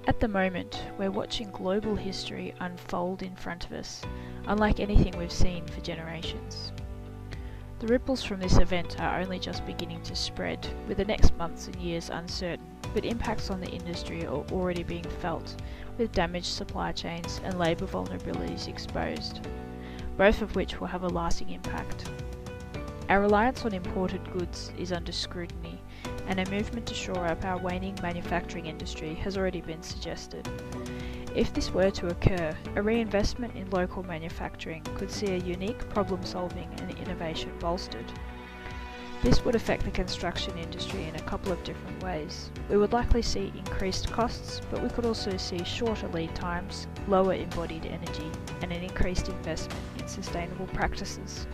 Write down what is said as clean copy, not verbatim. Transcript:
At the moment, we're watching global history unfold in front of us, unlike anything we've seen for generations. The ripples from this event are only just beginning to spread, with the next months and years uncertain, but impacts on the industry are already being felt, with damaged supply chains and labour vulnerabilities exposed, both of which will have a lasting impact. Our reliance on imported goods is under scrutiny, and a movement to shore up our waning manufacturing industry has already been suggested. If this were to occur, a reinvestment in local manufacturing could see a unique problem-solving and innovation bolstered. This would affect the construction industry in a couple of different ways. We would likely see increased costs, but we could also see shorter lead times, lower embodied energy, and an increased investment in sustainable practices.